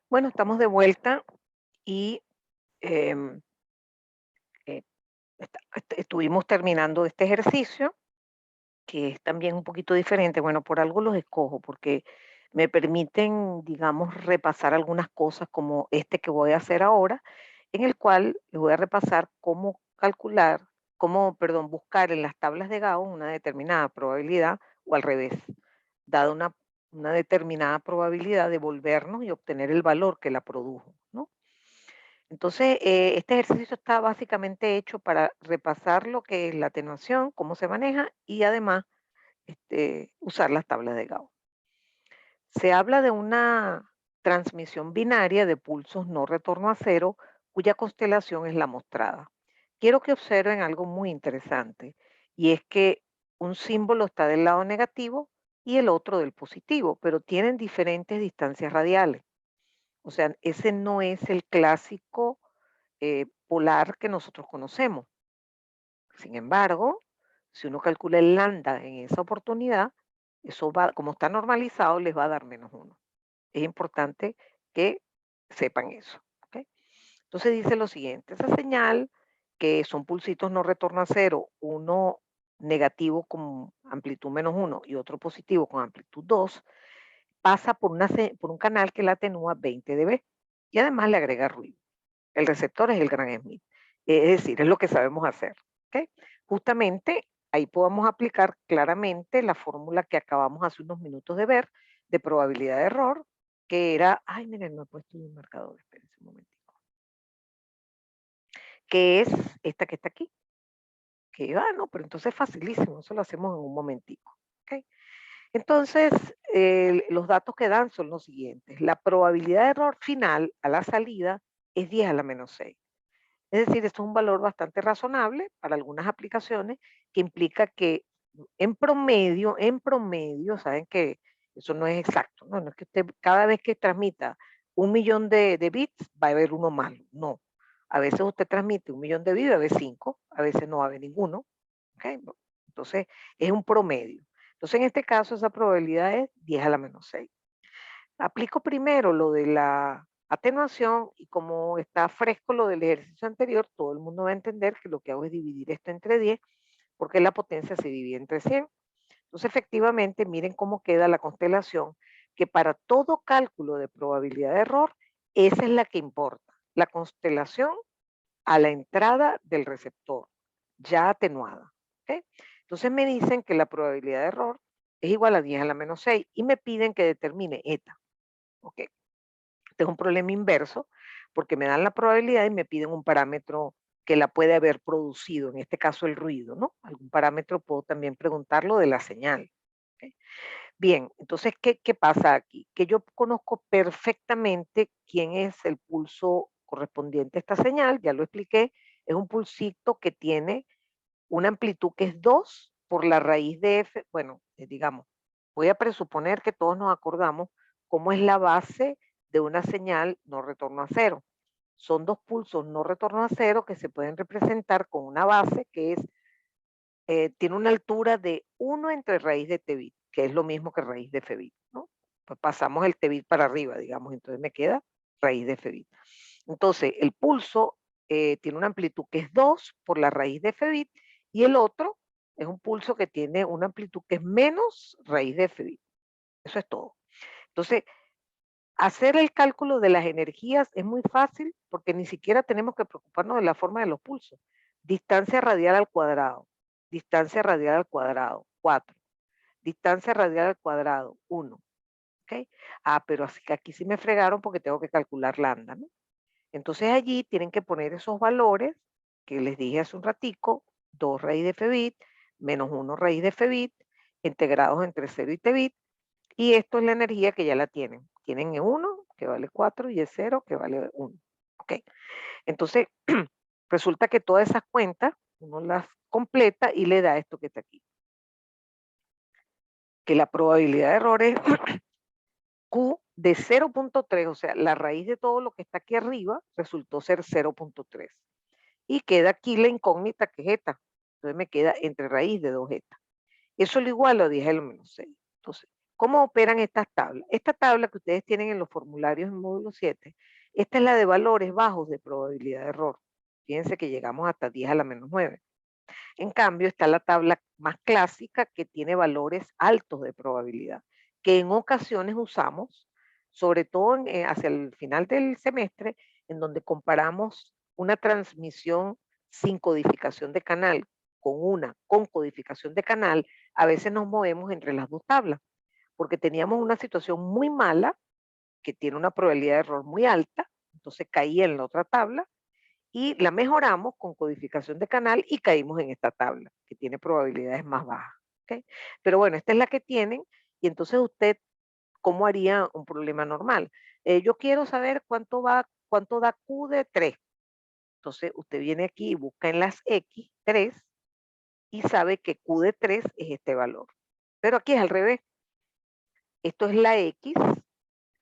Bueno, estamos de vuelta y em, eh, estuvimos terminando este ejercicio, que es también un poquito diferente. Bueno, por algo los escojo, porque me permiten, digamos, repasar algunas cosas como este que voy a hacer ahora, en el cual les voy a repasar cómo calcular, perdón, buscar en las tablas de Gauss una determinada probabilidad o al revés, dada una determinada probabilidad de volvernos y obtener el valor que la produjo, ¿no? Entonces, este ejercicio está básicamente hecho para repasar lo que es la atenuación, cómo se maneja y además usar las tablas de Gauss. Se habla de una transmisión binaria de pulsos no retorno a cero, cuya constelación es la mostrada. Quiero que observen algo muy interesante, y es que un símbolo está del lado negativo y el otro del positivo, pero tienen diferentes distancias radiales. O sea, ese no es el clásico polar que nosotros conocemos. Sin embargo, si uno calcula el lambda en esa oportunidad, eso va, como está normalizado, les va a dar -1. Es importante que sepan eso. ¿Ok? Entonces dice lo siguiente, esa señal, que son pulsitos no retorno a cero, uno negativo con amplitud -1 y otro positivo con amplitud 2, pasa por un canal que la atenúa 20 dB y además le agrega ruido. El receptor es el gran Smith. Es decir, es lo que sabemos hacer. ¿Ok? Justamente ahí podemos aplicar claramente la fórmula que acabamos hace unos minutos de ver de probabilidad de error, que era, ay, miren, no he puesto un marcador, espérense un momentico, que es esta que está aquí. Que, no, pero entonces es facilísimo, eso lo hacemos en un momentico. ¿Ok? Entonces, los datos que dan son los siguientes. La probabilidad de error final a la salida es 10 a la -6. Es decir, esto es un valor bastante razonable para algunas aplicaciones, que implica que en promedio, saben que eso no es exacto, ¿no? No es que usted cada vez que transmita 1.000.000 de bits va a haber uno malo, no. A veces usted transmite 1.000.000 de bits, va a haber 5, a veces no va a haber ninguno, ¿ok? Entonces, es un promedio. Entonces, en este caso, esa probabilidad es 10 a la -6. Aplico primero lo de la atenuación y como está fresco lo del ejercicio anterior, todo el mundo va a entender que lo que hago es dividir esto entre 10 porque la potencia se divide entre 100. Entonces, efectivamente, miren cómo queda la constelación, que para todo cálculo de probabilidad de error, esa es la que importa, la constelación a la entrada del receptor, ya atenuada. ¿Ok? Entonces me dicen que la probabilidad de error es igual a 10 a la -6 y me piden que determine eta. ¿Ok? Este es un problema inverso, porque me dan la probabilidad y me piden un parámetro que la puede haber producido, en este caso el ruido, ¿no? Algún parámetro puedo también preguntarlo de la señal. ¿Ok? Bien, entonces, ¿qué pasa aquí? Que yo conozco perfectamente quién es el pulso correspondiente a esta señal, ya lo expliqué, es un pulsito que tiene una amplitud que es 2 por la raíz de f, bueno, digamos, voy a presuponer que todos nos acordamos cómo es la base de una señal no retorno a cero. Son dos pulsos no retorno a cero que se pueden representar con una base que es, tiene una altura de 1 entre raíz de t bit, que es lo mismo que raíz de f bit, ¿no? Pues pasamos el t bit para arriba, digamos, entonces me queda raíz de f bit. Entonces, el pulso tiene una amplitud que es 2 por la raíz de f bit y el otro es un pulso que tiene una amplitud que es menos raíz de f bit. Eso es todo. Entonces, hacer el cálculo de las energías es muy fácil porque ni siquiera tenemos que preocuparnos de la forma de los pulsos. Distancia radial al cuadrado, distancia radial al cuadrado, 4. Distancia radial al cuadrado, 1. ¿Ok? Pero así que aquí sí me fregaron porque tengo que calcular lambda, ¿no? Entonces allí tienen que poner esos valores que les dije hace un ratico, 2 raíz de f bit, menos 1 raíz de f bit, integrados entre 0 y t bit, y esto es la energía que ya la tienen. Tienen E1, que vale 4, y E0, que vale 1. ¿Ok? Entonces, resulta que todas esas cuentas uno las completa y le da esto que está aquí. Que la probabilidad de error es Q de 0.3, o sea, la raíz de todo lo que está aquí arriba resultó ser 0.3. Y queda aquí la incógnita que es eta. Entonces me queda entre raíz de 2 eta. Eso lo igualo a 10 a la -6. Entonces, ¿Cómo operan estas tablas? Esta tabla que ustedes tienen en los formularios en módulo 7, esta es la de valores bajos de probabilidad de error. Fíjense que llegamos hasta 10 a la menos 9. En cambio, está la tabla más clásica que tiene valores altos de probabilidad, que en ocasiones usamos, sobre todo hacia el final del semestre, en donde comparamos una transmisión sin codificación de canal con una con codificación de canal. A veces nos movemos entre las dos tablas, porque teníamos una situación muy mala que tiene una probabilidad de error muy alta, entonces caía en la otra tabla, y la mejoramos con codificación de canal y caímos en esta tabla, que tiene probabilidades más bajas. ¿Okay? Pero bueno, esta es la que tienen, y entonces usted, ¿cómo haría un problema normal? Yo quiero saber cuánto da Q de 3. Entonces usted viene aquí y busca en las X 3 y sabe que Q de 3 es este valor. Pero aquí es al revés. Esto es la X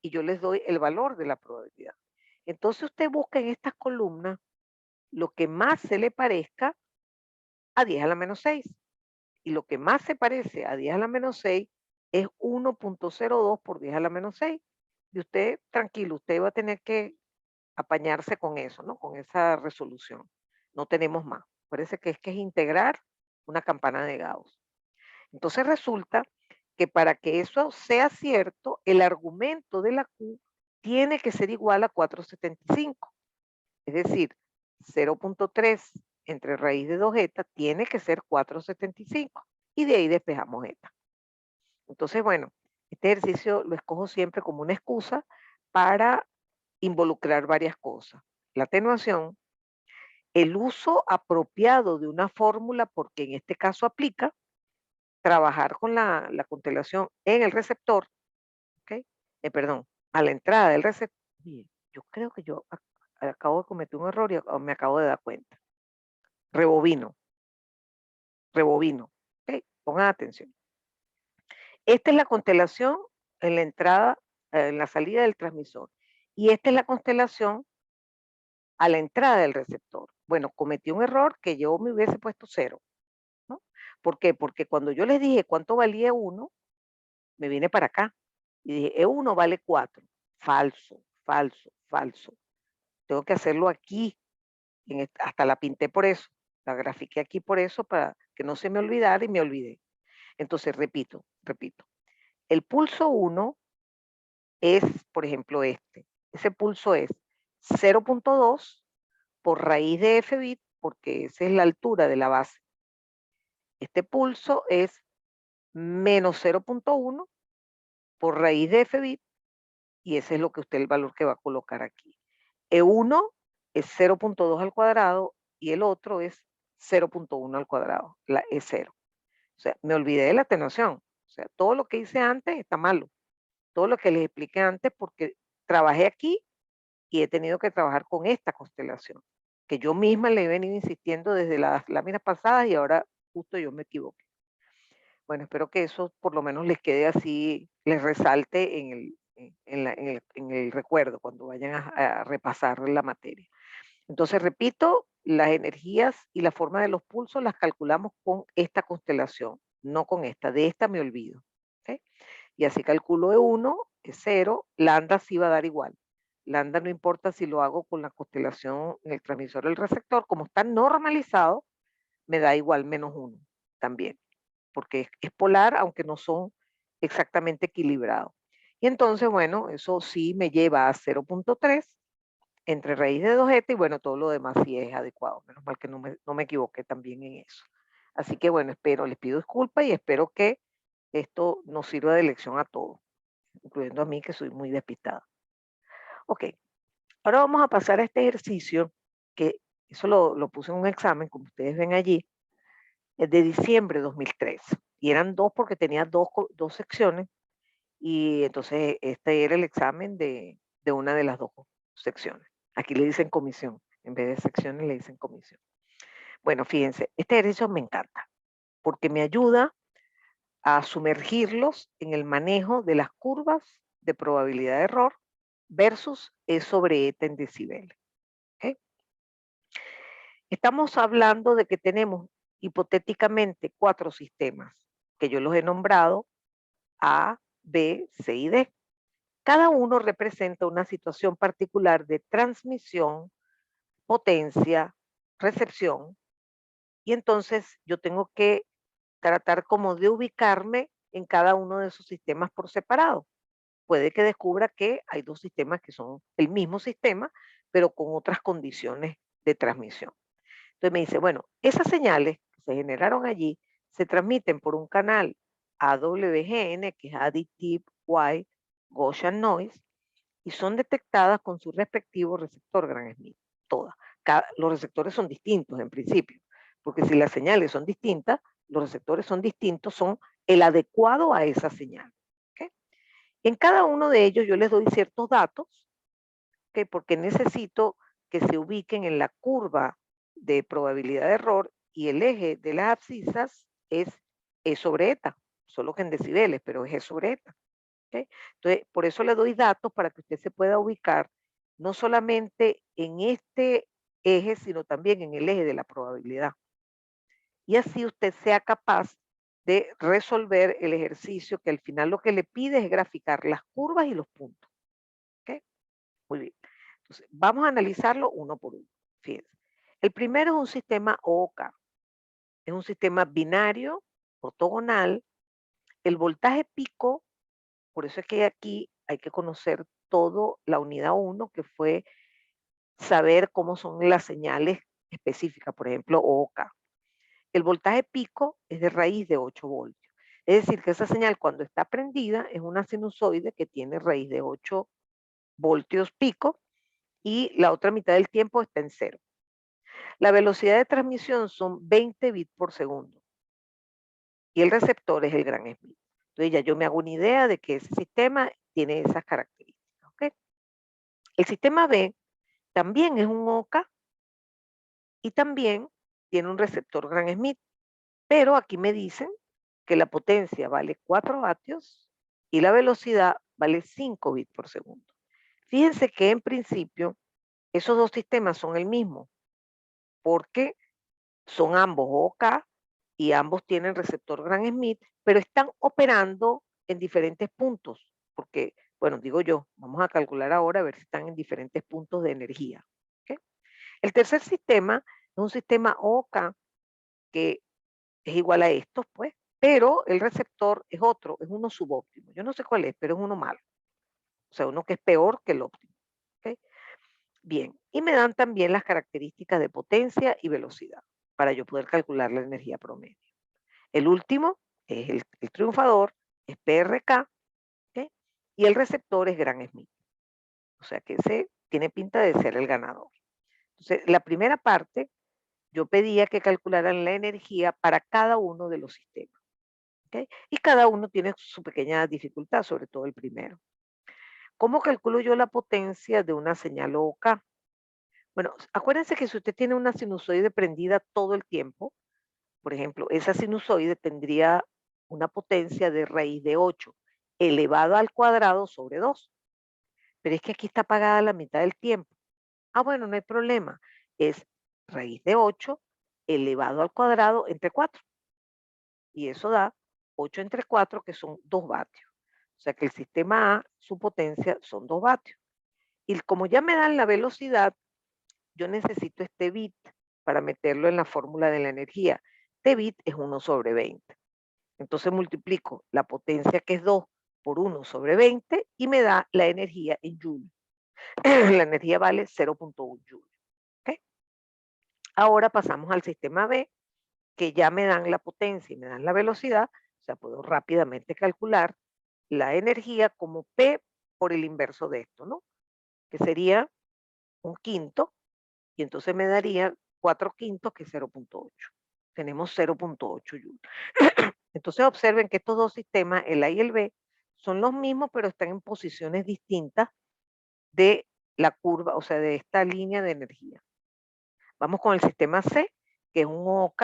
y yo les doy el valor de la probabilidad. Entonces usted busca en estas columnas lo que más se le parezca a 10 a la menos 6. Y lo que más se parece a 10 a la menos 6 es 1.02 por 10 a la menos 6. Y usted, tranquilo, usted va a tener que apañarse con eso, ¿no? Con esa resolución. No tenemos más. Parece que es integrar una campana de Gauss. Entonces resulta que para que eso sea cierto, el argumento de la Q tiene que ser igual a 475. Es decir, 0.3 entre raíz de 2 eta tiene que ser 475. Y de ahí despejamos eta. Entonces, bueno, este ejercicio lo escojo siempre como una excusa para involucrar varias cosas. La atenuación, el uso apropiado de una fórmula, porque en este caso aplica, trabajar con la constelación en el receptor, ¿ok? Perdón, a la entrada del receptor. Yo creo que yo acabo de cometer un error y me acabo de dar cuenta. Rebobino, rebobino. ¿Ok? Pongan atención. Esta es la constelación en la entrada, en la salida del transmisor. Y esta es la constelación a la entrada del receptor. Bueno, cometí un error que yo me hubiese puesto 0. ¿No? ¿Por qué? Porque cuando yo les dije cuánto valía 1, me vine para acá y dije, E1 vale 4. Falso, falso, falso. Tengo que hacerlo aquí. Hasta la pinté por eso. La grafiqué aquí por eso para que no se me olvidara y me olvidé. Entonces, repito. El pulso 1 es, por ejemplo, este. Ese pulso es 0.2 por raíz de f bit, porque esa es la altura de la base. Este pulso es menos 0.1 por raíz de f bit, y ese es lo que usted, el valor que va a colocar aquí. E1 es 0.2 al cuadrado y el otro es 0.1 al cuadrado, la E0. O sea, me olvidé de la atenuación. O sea, todo lo que hice antes está malo. Todo lo que les expliqué antes porque trabajé aquí y he tenido que trabajar con esta constelación, que yo misma le he venido insistiendo desde las láminas pasadas y ahora justo yo me equivoqué. Bueno, espero que eso por lo menos les quede así, les resalte en el recuerdo cuando vayan a repasar la materia. Entonces, repito, las energías y la forma de los pulsos las calculamos con esta constelación, no con esta. De esta me olvido. ¿Okay? Y así calculo E1, es 0, lambda sí va a dar igual. Lambda no importa si lo hago con la constelación en el transmisor o el receptor, como está normalizado, me da igual menos 1 también, porque es polar, aunque no son exactamente equilibrados. Y entonces, bueno, eso sí me lleva a 0.3 entre raíz de 2 eta y bueno, todo lo demás sí es adecuado. Menos mal que no me equivoqué también en eso. Así que bueno, les pido disculpas y espero que esto nos sirva de lección a todos, incluyendo a mí que soy muy despistada. Ok, ahora vamos a pasar a este ejercicio que eso lo puse en un examen, como ustedes ven allí, es de diciembre de 2003. Y eran 2 porque tenía dos secciones y entonces este era el examen de una de las 2 secciones. Aquí le dicen comisión, en vez de secciones le dicen comisión. Bueno, fíjense, este ejercicio me encanta porque me ayuda a sumergirlos en el manejo de las curvas de probabilidad de error versus E sobre eta en decibeles. ¿Okay? Estamos hablando de que tenemos hipotéticamente 4 sistemas que yo los he nombrado A, B, C y D. Cada uno representa una situación particular de transmisión, potencia, recepción, y entonces yo tengo que tratar como de ubicarme en cada uno de esos sistemas por separado. Puede que descubra que hay dos sistemas que son el mismo sistema, pero con otras condiciones de transmisión. Entonces me dice, bueno, esas señales que se generaron allí se transmiten por un canal AWGN, que es Additive White Gaussian Noise, y son detectadas con su respectivo receptor Gram-Schmidt, todas. Los receptores son distintos en principio, porque si las señales son distintas, los receptores son distintos, son el adecuado a esa señal. ¿Okay? En cada uno de ellos yo les doy ciertos datos, ¿okay? Porque necesito que se ubiquen en la curva de probabilidad de error y el eje de las abscisas es E sobre eta, solo que en decibeles, pero es E sobre eta. ¿Okay? Entonces, por eso le doy datos para que usted se pueda ubicar no solamente en este eje, sino también en el eje de la probabilidad. Y así usted sea capaz de resolver el ejercicio que al final lo que le pide es graficar las curvas y los puntos. ¿Okay? Muy bien. Entonces, vamos a analizarlo uno por uno. Fíjense. El primero es un sistema OK. Es un sistema binario, ortogonal. El voltaje pico, por eso es que aquí hay que conocer todo la unidad 1, que fue saber cómo son las señales específicas, por ejemplo, OK. El voltaje pico es de raíz de 8 voltios. Es decir, que esa señal cuando está prendida es una sinusoide que tiene raíz de 8 voltios pico y la otra mitad del tiempo está en cero. La velocidad de transmisión son 20 bits por segundo y el receptor es el Gram-Schmidt. Entonces ya yo me hago una idea de que ese sistema tiene esas características. ¿Okay? El sistema B también es un OK y también tiene un receptor Gram-Schmidt, pero aquí me dicen que la potencia vale 4 vatios y la velocidad vale 5 bits por segundo. Fíjense que en principio esos dos sistemas son el mismo, porque son ambos OK y ambos tienen receptor Gram-Schmidt, pero están operando en diferentes puntos, porque, bueno, digo yo, vamos a calcular ahora a ver si están en diferentes puntos de energía. ¿Okay? El tercer sistema es un sistema OK que es igual a estos, pues, pero el receptor es otro, es uno subóptimo. Yo no sé cuál es, pero es uno malo. O sea, uno que es peor que el óptimo. ¿Okay? Bien, y me dan también las características de potencia y velocidad para yo poder calcular la energía promedio. El último es el triunfador, es PRK, ¿okay? Y el receptor es Gram-Schmidt. O sea que ese tiene pinta de ser el ganador. Entonces, la primera parte, yo pedía que calcularan la energía para cada uno de los sistemas. ¿Okay? Y cada uno tiene su pequeña dificultad, sobre todo el primero. ¿Cómo calculo yo la potencia de una señal OK? Bueno, acuérdense que si usted tiene una sinusoide prendida todo el tiempo, por ejemplo, esa sinusoide tendría una potencia de raíz de 8 elevado al cuadrado sobre 2. Pero es que aquí está apagada la mitad del tiempo. Ah, bueno, no hay problema. Es raíz de 8 elevado al cuadrado entre 4. Y eso da 8 entre 4, que son 2 vatios. O sea que el sistema A, su potencia son 2 vatios. Y como ya me dan la velocidad, yo necesito este bit para meterlo en la fórmula de la energía. Este bit es 1 sobre 20. Entonces multiplico la potencia, que es 2, por 1 sobre 20 y me da la energía en joule. La energía vale 0.1 joule. ¿Okay? Ahora pasamos al sistema B, que ya me dan la potencia y me dan la velocidad. O sea, puedo rápidamente calcular la energía como P por el inverso de esto, ¿no? Que sería un quinto, y entonces me daría 4 quintos, que es 0.8. Tenemos 0.8 joules. Entonces observen que estos dos sistemas, el A y el B, son los mismos, pero están en posiciones distintas de la curva, o sea, de esta línea de energía. Vamos con el sistema C, que es un OK,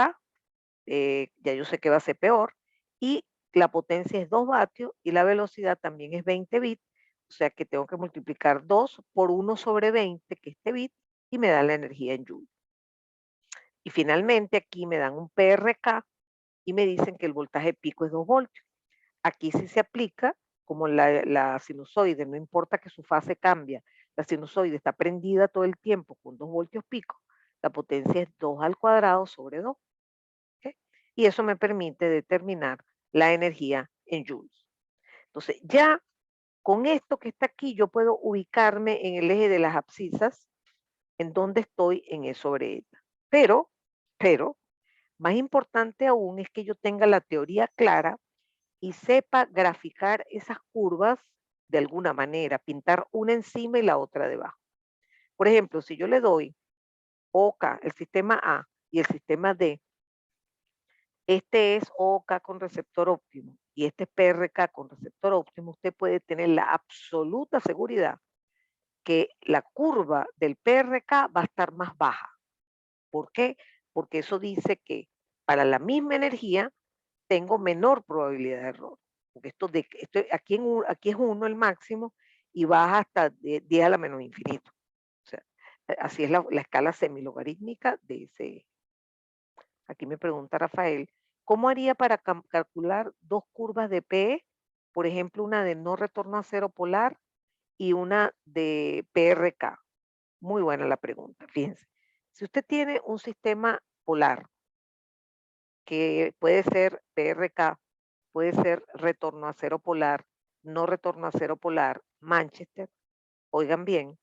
ya yo sé que va a ser peor, y la potencia es 2 vatios y la velocidad también es 20 bits, o sea que tengo que multiplicar 2 por 1 sobre 20, que es este bit, y me da la energía en joule. Y finalmente aquí me dan un PRK y me dicen que el voltaje pico es 2 voltios. Aquí sí se aplica como la sinusoide, no importa que su fase cambia, la sinusoide está prendida todo el tiempo con 2 voltios pico, la potencia es 2 al cuadrado sobre 2. ¿Ok? Y eso me permite determinar la energía en joules. Entonces, ya con esto que está aquí, yo puedo ubicarme en el eje de las abscisas, en donde estoy en E sobre eta. Pero, más importante aún es que yo tenga la teoría clara y sepa graficar esas curvas de alguna manera, pintar una encima y la otra debajo. Por ejemplo, si yo le doy OK, el sistema A y el sistema D, este es OK con receptor óptimo y este es PRK con receptor óptimo, usted puede tener la absoluta seguridad que la curva del PRK va a estar más baja. ¿Por qué? Porque eso dice que para la misma energía tengo menor probabilidad de error. Porque aquí es 1 el máximo y baja hasta 10 a la menos infinito. O sea, así es la escala semilogarítmica de ese. Aquí me pregunta Rafael, ¿cómo haría para calcular 2 curvas de PE? Por ejemplo, una de no retorno a cero polar y una de PRK. Muy buena la pregunta, fíjense. Si usted tiene un sistema polar, que puede ser PRK, puede ser retorno a cero polar, no retorno a cero polar, Manchester, oigan bien,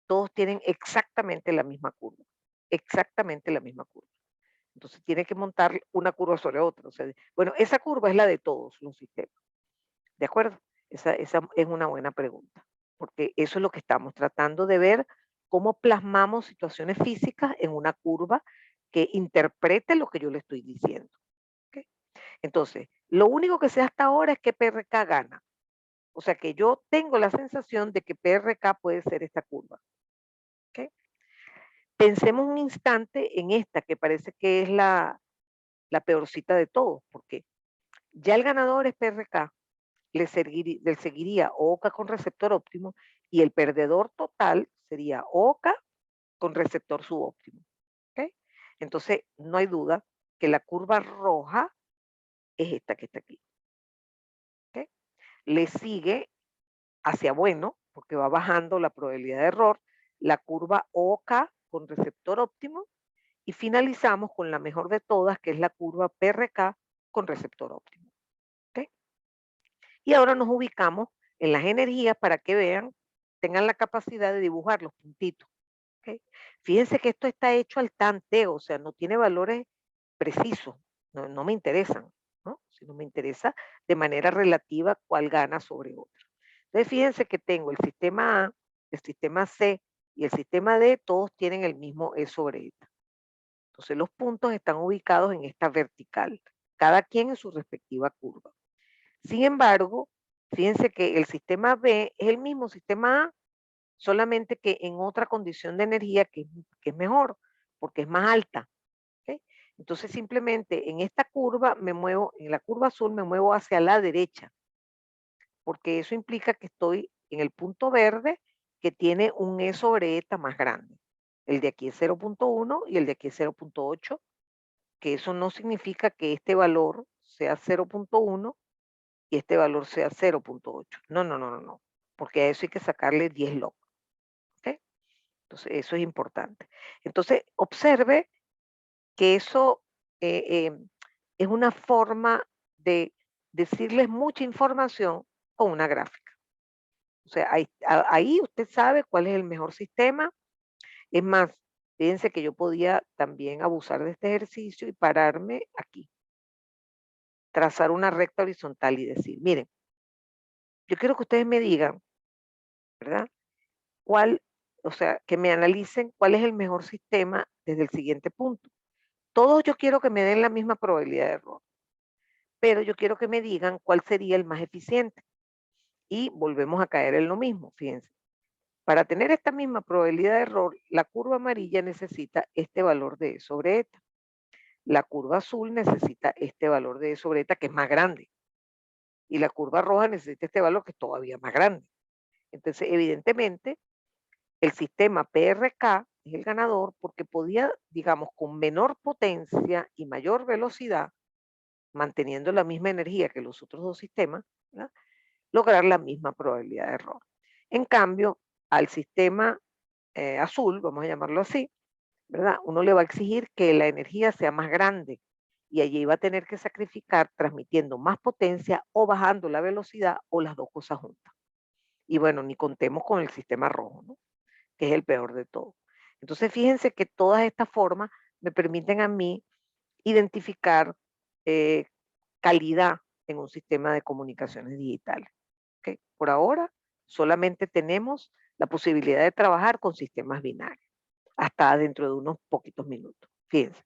todos tienen exactamente la misma curva, exactamente la misma curva. Entonces tiene que montar una curva sobre otra. O sea, bueno, esa curva es la de todos los sistemas. ¿De acuerdo? Esa es una buena pregunta, porque eso es lo que estamos tratando de ver, cómo plasmamos situaciones físicas en una curva que interprete lo que yo le estoy diciendo. ¿Ok? Entonces, lo único que sé hasta ahora es que PRK gana. O sea que yo tengo la sensación de que PRK puede ser esta curva. ¿Ok? Pensemos un instante en esta, que parece que es la peorcita de todos, porque ya el ganador es PRK, le seguiría OCA con receptor óptimo y el perdedor total sería OCA con receptor subóptimo. ¿Okay? Entonces, no hay duda que la curva roja es esta que está aquí. ¿Okay? Le sigue hacia bueno, porque va bajando la probabilidad de error, la curva OK con receptor óptimo y finalizamos con la mejor de todas, que es la curva PRK con receptor óptimo. ¿Okay? Y ahora nos ubicamos en las energías para que vean, tengan la capacidad de dibujar los puntitos. ¿Okay? Fíjense que esto está hecho al tanteo, o sea, no tiene valores precisos, no me interesan, ¿no? Sino me interesa de manera relativa cuál gana sobre otro. Entonces, fíjense que tengo el sistema A, el sistema C y el sistema D, todos tienen el mismo E sobre eta. Entonces, los puntos están ubicados en esta vertical, cada quien en su respectiva curva. Sin embargo, fíjense que el sistema B es el mismo sistema A, solamente que en otra condición de energía que es mejor, porque es más alta. ¿Okay? Entonces, simplemente en esta curva me muevo, en la curva azul me muevo hacia la derecha, porque eso implica que estoy en el punto verde que tiene un E sobre eta más grande. El de aquí es 0.1 y el de aquí es 0.8, que eso no significa que este valor sea 0.1 y este valor sea 0.8. No, no, no, no, no, porque a eso hay que sacarle 10 log. ¿Okay? Entonces, eso es importante. Entonces, observe que eso es una forma de decirles mucha información con una gráfica. O sea, ahí usted sabe cuál es el mejor sistema. Es más, fíjense que yo podía también abusar de este ejercicio y pararme aquí, trazar una recta horizontal y decir, miren, yo quiero que ustedes me digan, ¿verdad? ¿Cuál, o sea, que me analicen cuál es el mejor sistema desde el siguiente punto? Todos yo quiero que me den la misma probabilidad de error, pero yo quiero que me digan cuál sería el más eficiente. Y volvemos a caer en lo mismo, fíjense. Para tener esta misma probabilidad de error, la curva amarilla necesita este valor de E sobre eta. La curva azul necesita este valor de E sobre eta, que es más grande. Y la curva roja necesita este valor, que es todavía más grande. Entonces, evidentemente, el sistema PRK es el ganador porque podía, digamos, con menor potencia y mayor velocidad, manteniendo la misma energía que los otros dos sistemas, ¿verdad? lograr la misma probabilidad de error. En cambio, al sistema azul, vamos a llamarlo así, ¿verdad? Uno le va a exigir que la energía sea más grande y allí va a tener que sacrificar transmitiendo más potencia o bajando la velocidad o las dos cosas juntas. Y bueno, ni contemos con el sistema rojo, ¿no? Que es el peor de todo. Entonces, fíjense que todas estas formas me permiten a mí identificar eh, calidad en un sistema de comunicaciones digitales. ¿Ok? Por ahora, solamente tenemos la posibilidad de trabajar con sistemas binarios, hasta dentro de unos poquitos minutos. Fíjense.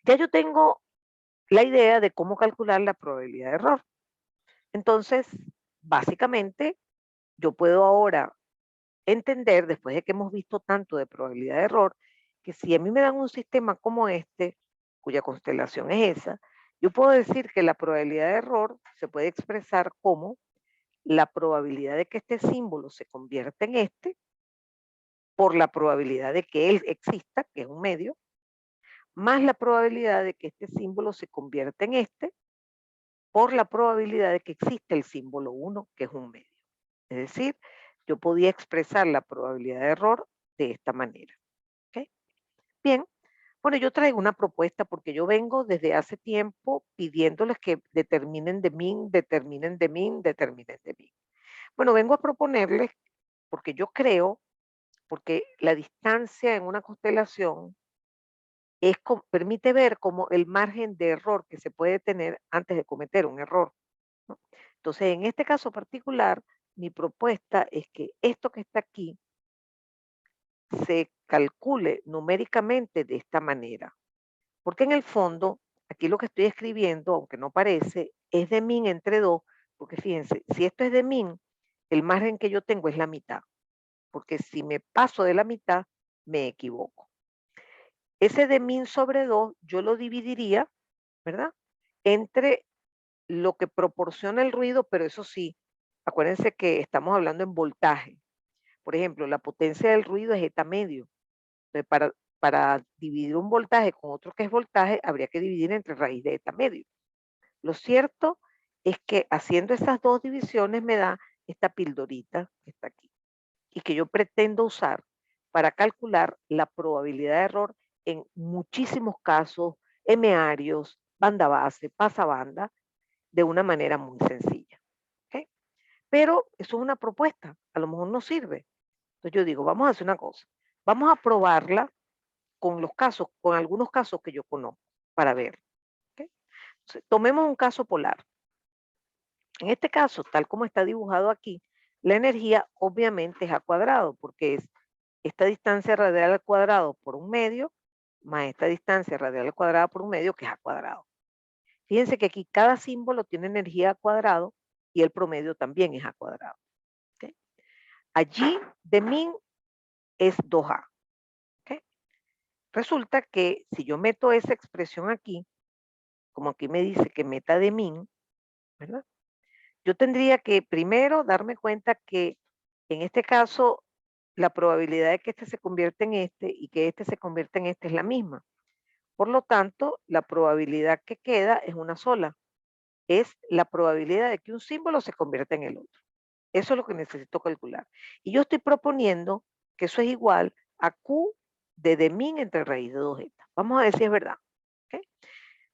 Ya yo tengo la idea de cómo calcular la probabilidad de error. Entonces, básicamente, yo puedo ahora entender, después de que hemos visto tanto de probabilidad de error, que si a mí me dan un sistema como este, cuya constelación es esa, yo puedo decir que la probabilidad de error se puede expresar como la probabilidad de que este símbolo se convierta en este, por la probabilidad de que él exista, que es un medio, más la probabilidad de que este símbolo se convierta en este, por la probabilidad de que existe el símbolo 1, que es un medio. Es decir, yo podía expresar la probabilidad de error de esta manera. ¿Ok? Bien, bueno, yo traigo una propuesta porque yo vengo desde hace tiempo pidiéndoles que determinen de min, determinen de min, determinen de min. Bueno, vengo a proponerles, porque yo creo, porque la distancia en una constelación permite ver como el margen de error que se puede tener antes de cometer un error, ¿no? Entonces, en este caso particular, mi propuesta es que esto que está aquí se calcule numéricamente de esta manera. Porque en el fondo, aquí lo que estoy escribiendo, aunque no parece, es de min entre 2, porque fíjense, si esto es de min, el margen que yo tengo es la mitad, porque si me paso de la mitad, me equivoco. Ese de min sobre 2 yo lo dividiría, ¿verdad? Entre lo que proporciona el ruido, pero eso sí, acuérdense que estamos hablando en voltaje. Por ejemplo, la potencia del ruido es eta medio. Entonces, para dividir un voltaje con otro que es voltaje, habría que dividir entre raíz de eta medio. Lo cierto es que haciendo esas dos divisiones me da esta pildorita que está aquí y que yo pretendo usar para calcular la probabilidad de error en muchísimos casos, M-arios, banda base, pasabanda, de una manera muy sencilla. ¿Ok? Pero eso es una propuesta, a lo mejor no sirve. Entonces yo digo, vamos a hacer una cosa, vamos a probarla con los casos, con algunos casos que yo conozco, para ver. ¿Ok? Entonces, tomemos un caso polar. En este caso, tal como está dibujado aquí, la energía obviamente es a cuadrado, porque es esta distancia radial al cuadrado por un medio, más esta distancia radial al cuadrado por un medio, que es a cuadrado. Fíjense que aquí cada símbolo tiene energía a cuadrado y el promedio también es a cuadrado. ¿Ok? Allí de min es 2a. ¿Ok? Resulta que si yo meto esa expresión aquí, como aquí me dice que meta de min, ¿verdad? Yo tendría que primero darme cuenta que en este caso la probabilidad de que este se convierta en este y que este se convierta en este es la misma. Por lo tanto, la probabilidad que queda es una sola. Es la probabilidad de que un símbolo se convierta en el otro. Eso es lo que necesito calcular. Y yo estoy proponiendo que eso es igual a Q de min entre raíz de 2eta. Vamos a ver si es verdad. ¿Ok?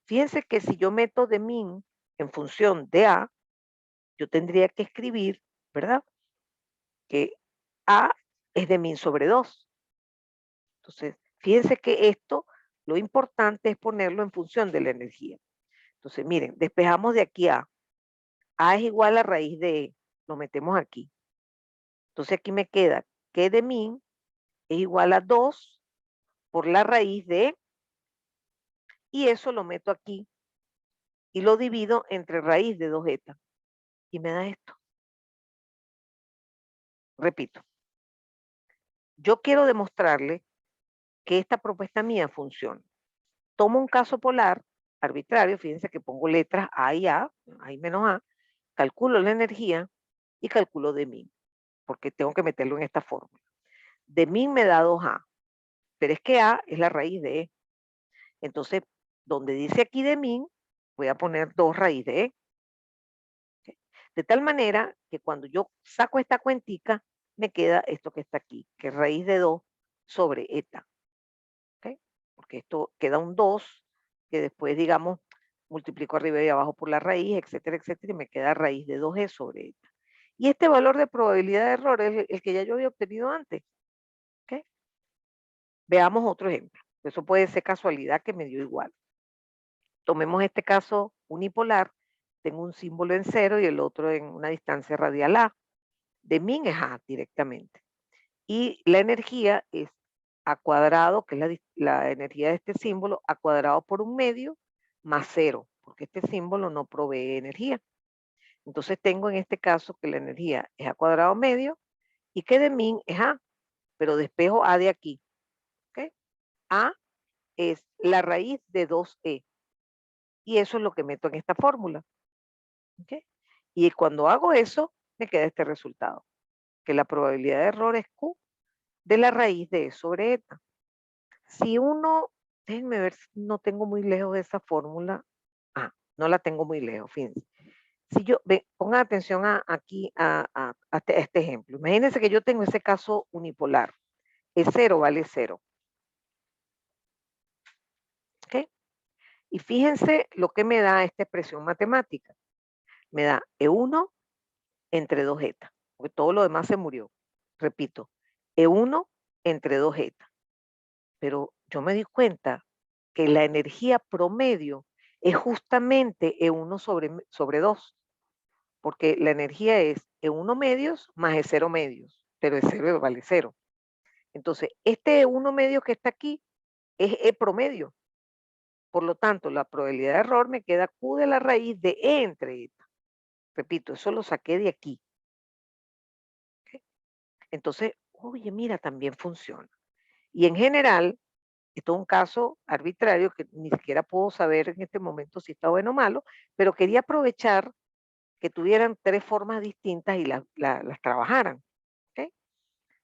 Fíjense que si yo meto de min en función de A, yo tendría que escribir, ¿verdad? Que A es de min sobre 2. Entonces, fíjense que esto, lo importante es ponerlo en función de la energía. Entonces, miren, despejamos de aquí A. A es igual a raíz de E. Lo metemos aquí. Entonces, aquí me queda que de min es igual a 2 por la raíz de E. Y eso lo meto aquí y lo divido entre raíz de 2eta. Y me da esto. Repito, yo quiero demostrarle que esta propuesta mía funciona. Tomo un caso polar arbitrario, fíjense que pongo letras A y A y menos A, calculo la energía y calculo de min, porque tengo que meterlo en esta fórmula. De min me da 2A, pero es que A es la raíz de E. Entonces, donde dice aquí de min, voy a poner 2 raíz de E. De tal manera que cuando yo saco esta cuentica, me queda esto que está aquí, que es raíz de 2 sobre eta. ¿Ok? Porque esto queda un 2, que después, digamos, multiplico arriba y abajo por la raíz, etcétera, etcétera, y me queda raíz de 2e sobre eta. Y este valor de probabilidad de error es el que ya yo había obtenido antes. ¿Ok? Veamos otro ejemplo. Eso puede ser casualidad que me dio igual. Tomemos este caso unipolar. Tengo un símbolo en 0 y el otro en una distancia radial a. De min es a directamente. Y la energía es a cuadrado, que es la energía de este símbolo, a cuadrado por 1/2 más 0, porque este símbolo no provee energía. Entonces tengo en este caso que la energía es a cuadrado medio y que de min es a, pero despejo a de aquí. ¿Ok? A es la raíz de 2e. Y eso es lo que meto en esta fórmula. ¿Ok? Y cuando hago eso, me queda este resultado, que la probabilidad de error es Q de la raíz de E sobre eta. Si uno, déjenme ver si no tengo muy lejos de esa fórmula. Ah, no la tengo muy lejos, fíjense. Si yo, pongan atención aquí a este ejemplo. Imagínense que yo tengo ese caso unipolar. E0 vale 0. ¿Ok? Y fíjense lo que me da esta expresión matemática. Me da E1 entre 2 eta, porque todo lo demás se murió. Repito, E1 entre 2 eta. Pero yo me di cuenta que la energía promedio es justamente E1 sobre 2, porque la energía es E1 medios más E0 medios, pero E0 vale 0. Entonces, este E1 medio que está aquí es E promedio. Por lo tanto, la probabilidad de error me queda Q de la raíz de E entre eta. Repito, eso lo saqué de aquí. ¿Ok? Entonces, oye, mira, también funciona. Y en general, esto es un caso arbitrario que ni siquiera puedo saber en este momento si está bueno o malo, pero quería aprovechar que tuvieran 3 formas distintas y las trabajaran. ¿Ok?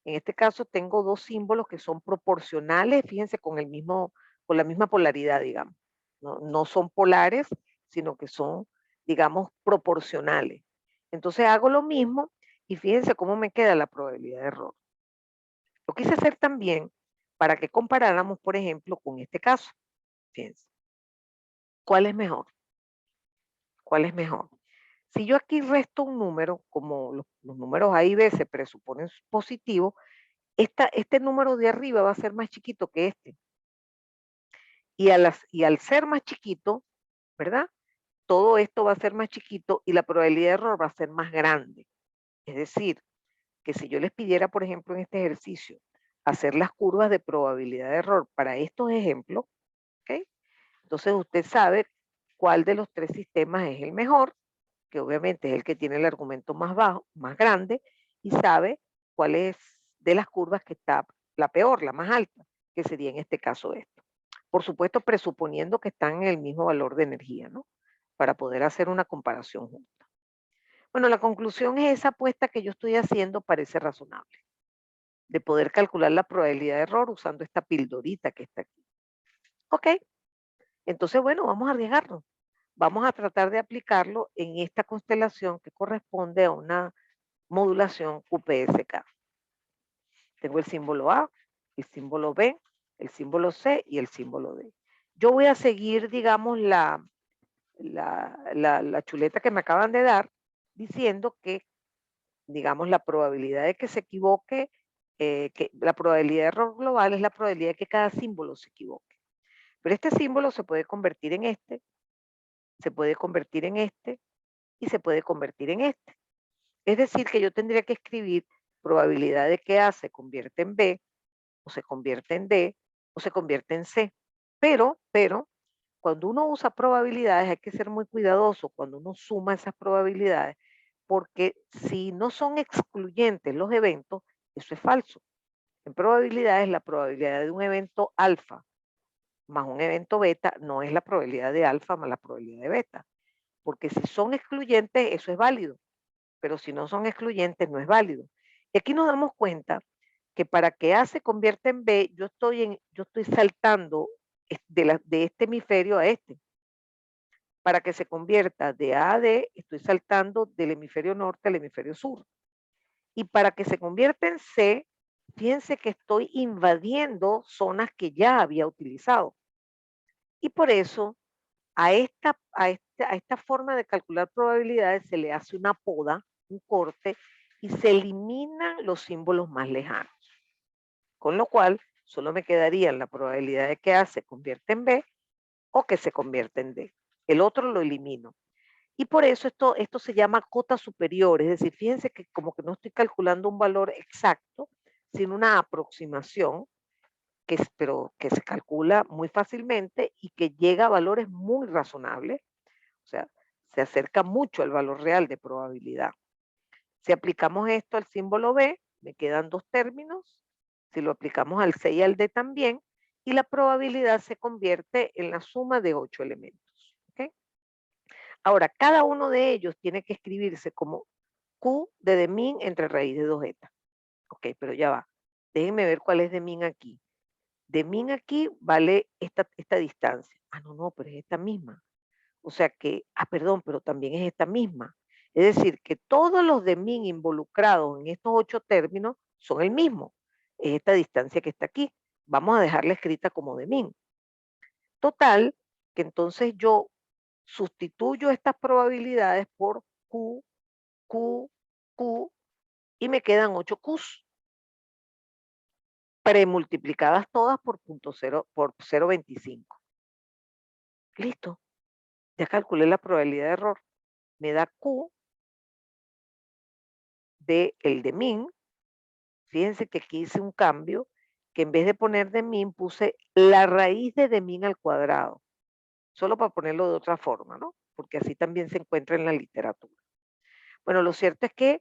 En este caso tengo 2 símbolos que son proporcionales, fíjense, con la misma polaridad, digamos. No son polares, sino que son, digamos, proporcionales. Entonces hago lo mismo y fíjense cómo me queda la probabilidad de error. Lo quise hacer también para que comparáramos, por ejemplo, con este caso. Fíjense, ¿cuál es mejor? ¿Cuál es mejor? Si yo aquí resto un número, como los números A y B se presuponen positivos, este número de arriba va a ser más chiquito que este. Y al ser más chiquito, ¿verdad? Todo esto va a ser más chiquito y la probabilidad de error va a ser más grande. Es decir, que si yo les pidiera, por ejemplo, en este ejercicio, hacer las curvas de probabilidad de error para estos ejemplos, ¿ok? Entonces usted sabe cuál de los 3 sistemas es el mejor, que obviamente es el que tiene el argumento más bajo, más grande, y sabe cuál es de las curvas que está la peor, la más alta, que sería en este caso esto. Por supuesto, presuponiendo que están en el mismo valor de energía, ¿no? Para poder hacer una comparación justa. Bueno, la conclusión es esa apuesta que yo estoy haciendo parece razonable, de poder calcular la probabilidad de error usando esta pildorita que está aquí. Ok, entonces, bueno, vamos a arriesgarnos. Vamos a tratar de aplicarlo en esta constelación que corresponde a una modulación QPSK. Tengo el símbolo A, el símbolo B, el símbolo C y el símbolo D. Yo voy a seguir, digamos, la chuleta que me acaban de dar, diciendo que, digamos, la probabilidad de que se equivoque, que la probabilidad de error global es la probabilidad de que cada símbolo se equivoque. Pero este símbolo se puede convertir en este, se puede convertir en este y se puede convertir en este. Es decir, que yo tendría que escribir probabilidad de que A se convierte en B, o se convierte en D, o se convierte en C. Pero, cuando uno usa probabilidades hay que ser muy cuidadoso cuando uno suma esas probabilidades, porque si no son excluyentes los eventos, eso es falso. En probabilidades, la probabilidad de un evento alfa más un evento beta no es la probabilidad de alfa más la probabilidad de beta, porque si son excluyentes, eso es válido, pero si no son excluyentes, no es válido. Y aquí nos damos cuenta que para que A se convierta en B, yo estoy saltando de este hemisferio a este. para que se convierta de A a D, estoy saltando del hemisferio norte al hemisferio sur. Y para que se convierta en C, fíjense que estoy invadiendo zonas que ya había utilizado. Y por eso a esta forma de calcular probabilidades se le hace una poda, un corte, y se eliminan los símbolos más lejanos. Con lo cual, solo me quedaría la probabilidad de que A se convierta en B o que se convierta en D. El otro lo elimino. Y por eso esto se llama cota superior, es decir, fíjense que como que no estoy calculando un valor exacto, sino una aproximación, pero que se calcula muy fácilmente y que llega a valores muy razonables, o sea, se acerca mucho al valor real de probabilidad. Si aplicamos esto al símbolo B, me quedan dos términos. Si lo aplicamos al C y al D también, y la probabilidad se convierte en la suma de 8 elementos. ¿Okay? Ahora, cada uno de ellos tiene que escribirse como Q de min entre raíz de 2 eta. Ok, pero ya va. Déjenme ver cuál es de min aquí. De min aquí vale esta distancia. Ah, no, pero es esta misma. O sea que, perdón, pero también es esta misma. Es decir, que todos los de min involucrados en estos 8 términos son el mismo. Es esta distancia que está aquí. Vamos a dejarla escrita como de min. Total, que entonces yo sustituyo estas probabilidades por Q, Q, Q y me quedan 8 Qs premultiplicadas todas por 0.25. Listo. Ya calculé la probabilidad de error. Me da Q de el de min. Fíjense que aquí hice un cambio, que en vez de poner de min puse la raíz de min al cuadrado. Solo para ponerlo de otra forma, ¿no? Porque así también se encuentra en la literatura. Bueno, lo cierto es que,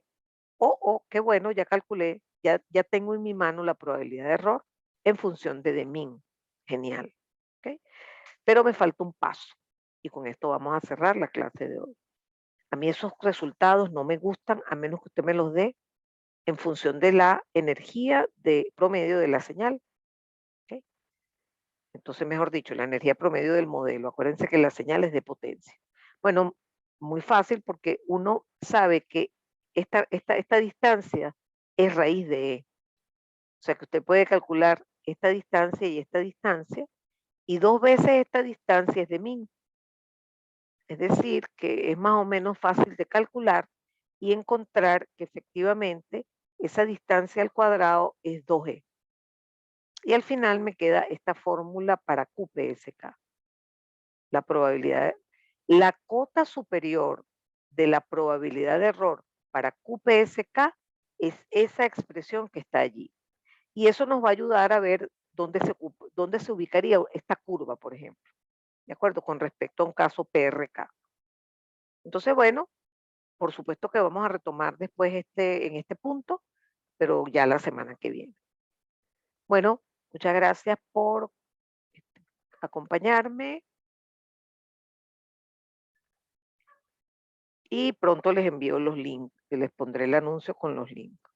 qué bueno, ya calculé, ya tengo en mi mano la probabilidad de error en función de min. Genial. ¿Okay? Pero me falta un paso. Y con esto vamos a cerrar la clase de hoy. A mí esos resultados no me gustan a menos que usted me los dé en función de la energía de promedio de la señal. ¿Okay? Entonces, mejor dicho, la energía promedio del modelo. Acuérdense que la señal es de potencia. Bueno, muy fácil porque uno sabe que esta distancia es raíz de E. O sea que usted puede calcular esta distancia y 2 veces esta distancia es de min. Es decir, que es más o menos fácil de calcular y encontrar que efectivamente esa distancia al cuadrado es 2e. Y al final me queda esta fórmula para QPSK. La probabilidad, la cota superior de la probabilidad de error para QPSK es esa expresión que está allí. Y eso nos va a ayudar a ver dónde se ubicaría esta curva, por ejemplo, ¿de acuerdo? Con respecto a un caso PRK. Entonces, bueno, por supuesto que vamos a retomar después en este punto, pero ya la semana que viene. Bueno, muchas gracias por acompañarme y pronto les envío los links, les pondré el anuncio con los links.